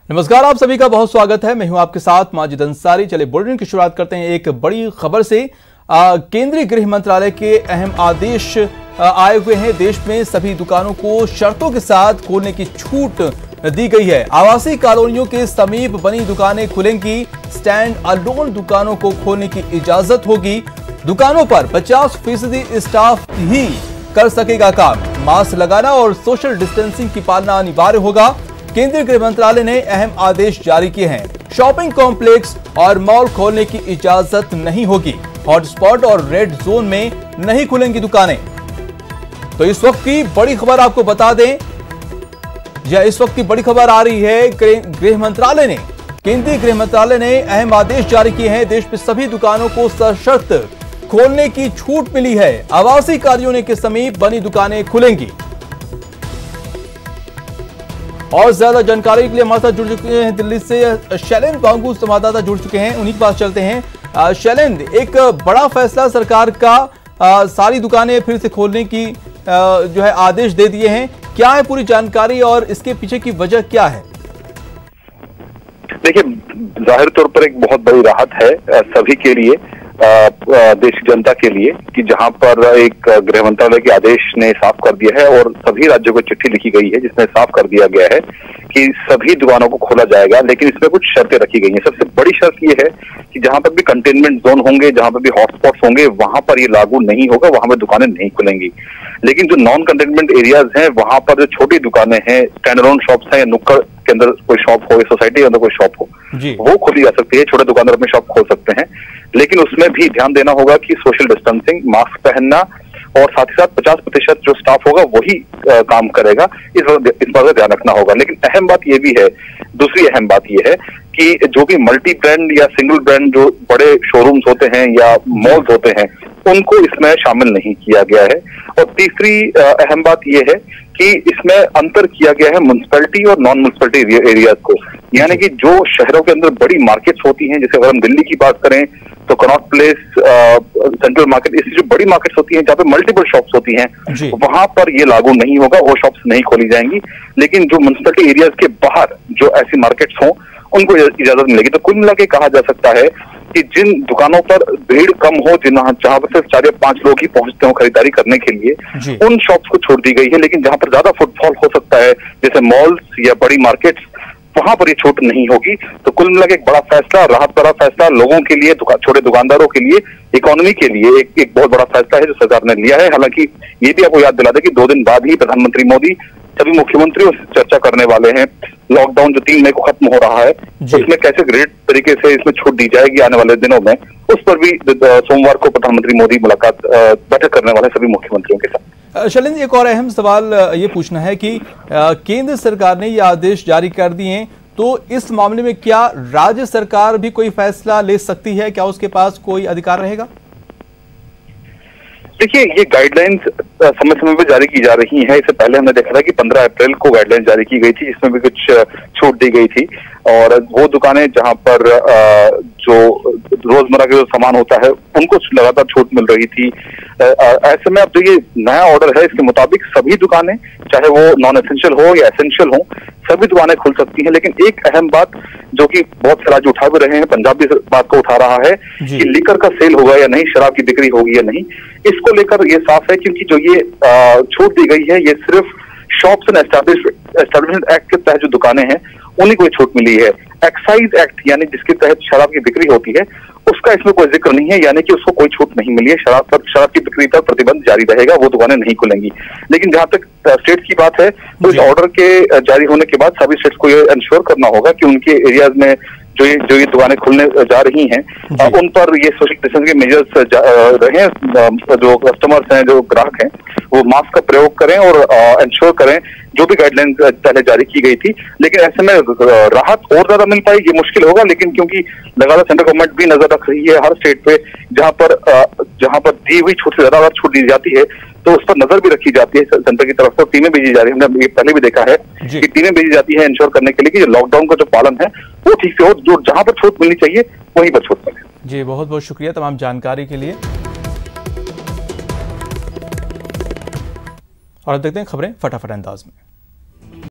नमस्कार, आप सभी का बहुत स्वागत है। मैं हूं आपके साथ माजिद अंसारी। चलिए बुलेटिन की शुरुआत करते हैं एक बड़ी खबर से। केंद्रीय गृह मंत्रालय के अहम आदेश आए हुए हैं। देश में सभी दुकानों को शर्तों के साथ खोलने की छूट दी गई है। आवासीय कॉलोनियों के समीप बनी दुकानें खुलेंगी। स्टैंड अलोन दुकानों को खोलने की इजाजत होगी। दुकानों पर 50% स्टाफ ही कर सकेगा काम। मास्क लगाना और सोशल डिस्टेंसिंग की पालना अनिवार्य होगा। केंद्रीय गृह मंत्रालय ने अहम आदेश जारी किए हैं। शॉपिंग कॉम्प्लेक्स और मॉल खोलने की इजाजत नहीं होगी। हॉटस्पॉट और रेड जोन में नहीं खुलेंगी दुकानें। तो इस वक्त की बड़ी खबर आपको बता दें, या इस वक्त की बड़ी खबर आ रही है, केंद्रीय गृह मंत्रालय ने अहम आदेश जारी किए हैं। देश में सभी दुकानों को सशर्त खोलने की छूट मिली है। आवासीय कॉलोनियों के समीप बनी दुकानें खुलेंगी। और ज्यादा जानकारी के लिए हमारे साथ जुड़ चुके हैं दिल्ली से शैलेंद्र बांगू संवाददाता जुड़ चुके हैं। उन्हीं के पास चलते हैं। शैलेंद्र, एक बड़ा फैसला सरकार का सारी दुकानें फिर से खोलने की जो है आदेश दे दिए हैं। क्या है पूरी जानकारी और इसके पीछे की वजह क्या है? देखिए, जाहिर तौर पर एक बहुत बड़ी राहत है सभी के लिए, देश की जनता के लिए, कि जहां पर एक गृह मंत्रालय के आदेश ने साफ कर दिया है और सभी राज्यों को चिट्ठी लिखी गई है जिसमें साफ कर दिया गया है कि सभी दुकानों को खोला जाएगा, लेकिन इसमें कुछ शर्तें रखी गई हैं। सबसे बड़ी शर्त ये है कि जहां पर भी कंटेनमेंट जोन होंगे, जहां पर भी हॉटस्पॉट्स होंगे, वहां पर ये लागू नहीं होगा, वहां पर दुकानें नहीं खुलेंगी। लेकिन जो नॉन कंटेनमेंट एरियाज हैं, वहां पर जो छोटी दुकानें हैं, स्टैंड अलोन शॉप्स हैं, या नुक्कड़ के अंदर कोई शॉप हो, या सोसाइटी के अंदर कोई शॉप हो, वो खोली जा सकती है। छोटे दुकानदार अपनी शॉप खोल सकते हैं, लेकिन उसमें भी ध्यान देना होगा कि सोशल डिस्टेंसिंग, मास्क पहनना, और साथ ही साथ 50% जो स्टाफ होगा वही काम करेगा। इस बात का ध्यान रखना होगा। लेकिन अहम बात यह भी है, दूसरी अहम बात यह है कि जो भी मल्टी ब्रांड या सिंगल ब्रांड जो बड़े शोरूम्स होते हैं या मॉल्स होते हैं, उनको इसमें शामिल नहीं किया गया है। और तीसरी अहम बात यह है कि इसमें अंतर किया गया है म्युनिसिपैलिटी और नॉन म्युनिसिपैलिटी एरियाज को। यानी कि जो शहरों के अंदर बड़ी मार्केट्स होती हैं, जैसे अगर हम दिल्ली की बात करें तो कनॉट प्लेस, सेंट्रल मार्केट, इससे जो बड़ी मार्केट्स होती हैं जहाँ पे मल्टीपल शॉप्स होती हैं, वहां पर ये लागू नहीं होगा, वो शॉप्स नहीं खोली जाएंगी। लेकिन जो म्युनिसिपैलिटी एरियाज के बाहर जो ऐसी मार्केट्स हों, उनको इजाजत मिलेगी। तो कुल मिला के कहा जा सकता है कि जिन दुकानों पर भीड़ कम हो, जहां पर सिर्फ 4 या 5 लोग ही पहुंचते हो खरीदारी करने के लिए, उन शॉप्स को छोड़ दी गई है। लेकिन जहां पर ज्यादा फुटफॉल हो सकता है, जैसे मॉल्स या बड़ी मार्केट्स, वहां पर ये छूट नहीं होगी। तो कुल मिला के एक बड़ा फैसला, राहत भरा फैसला लोगों के लिए, छोटे दुकानदारों के लिए, इकोनॉमी के लिए एक बहुत बड़ा फैसला है जो सरकार ने लिया है। हालांकि ये भी आपको याद दिला दें कि 2 दिन बाद ही प्रधानमंत्री मोदी सभी मुख्यमंत्रियों से चर्चा करने वाले हैं। लॉकडाउन जो 3 मई को खत्म हो रहा है, उसमें कैसे ग्रेट तरीके से इसमें छूट दी जाएगी आने वाले दिनों में, उस पर भी सोमवार को प्रधानमंत्री मोदी बैठक करने वाले सभी मुख्यमंत्रियों के साथ। शैलेंद्र, एक और अहम सवाल ये पूछना है कि केंद्र सरकार ने ये आदेश जारी कर दिए हैं, तो इस मामले में क्या राज्य सरकार भी कोई फैसला ले सकती है? क्या उसके पास कोई अधिकार रहेगा? देखिए, ये गाइडलाइंस समय समय पर जारी की जा रही हैं। इससे पहले हमने देखा था कि 15 अप्रैल को गाइडलाइंस जारी की गई थी, जिसमें भी कुछ छूट दी गई थी। और वो दुकानें जहां पर जो रोजमर्रा के जो सामान होता है, उनको लगातार छूट मिल रही थी। ऐसे में अब जो ये नया ऑर्डर है, इसके मुताबिक सभी दुकानें, चाहे वो नॉन एसेंशियल हो या एसेंशियल हो, सभी दुकानें खुल सकती हैं। लेकिन एक अहम बात जो कि बहुत से राज्य उठा भी रहे हैं, पंजाब भी इस बात को उठा रहा है कि लिकर का सेल होगा या नहीं, शराब की बिक्री होगी या नहीं, इसको लेकर ये साफ है। क्योंकि जो ये छूट दी गई है, ये सिर्फ शॉप्स एंड एस्टैब्लिशमेंट एक्ट के तहत जो दुकानें हैं, उन्हीं को छूट मिली है। एक्साइज एक्ट, यानी जिसके तहत शराब की बिक्री होती है, उसका इसमें कोई जिक्र नहीं है, यानी कि उसको कोई छूट नहीं मिली है। शराब की बिक्री पर प्रतिबंध जारी रहेगा, वो दुकानें नहीं खुलेंगी। लेकिन जहां तक स्टेट्स की बात है, तो इस ऑर्डर के जारी होने के बाद सभी स्टेट्स को ये इंश्योर करना होगा कि उनके एरियाज में जो ये दुकानें खुलने जा रही हैं, उन पर ये सोशल डिस्टेंस के मेजर्स रहे। जो कस्टमर्स हैं, जो ग्राहक हैं, वो मास्क का प्रयोग करें और इंश्योर करें जो भी गाइडलाइन पहले जारी की गई थी। लेकिन ऐसे में राहत और ज्यादा मिल पाएगी, मुश्किल होगा। लेकिन क्योंकि लगातार सेंट्रल गवर्नमेंट भी नजर रख रही है हर स्टेट पे, जहां पर दी हुई छूट से ज्यादा अगर छूट दी जाती है, तो उस पर नजर भी रखी जाती है सेंटर की तरफ से। टीमें भेजी जा रही है, हमने पहले भी देखा है कि टीमें भेजी जाती है इंश्योर करने के लिए कि लॉकडाउन का जो पालन है वो ठीक से हो, जो जहां पर छूट मिलनी चाहिए वहीं पर छूट मिले। जी, बहुत बहुत शुक्रिया तमाम जानकारी के लिए। और अब देखते हैं खबरें फटाफट अंदाज में।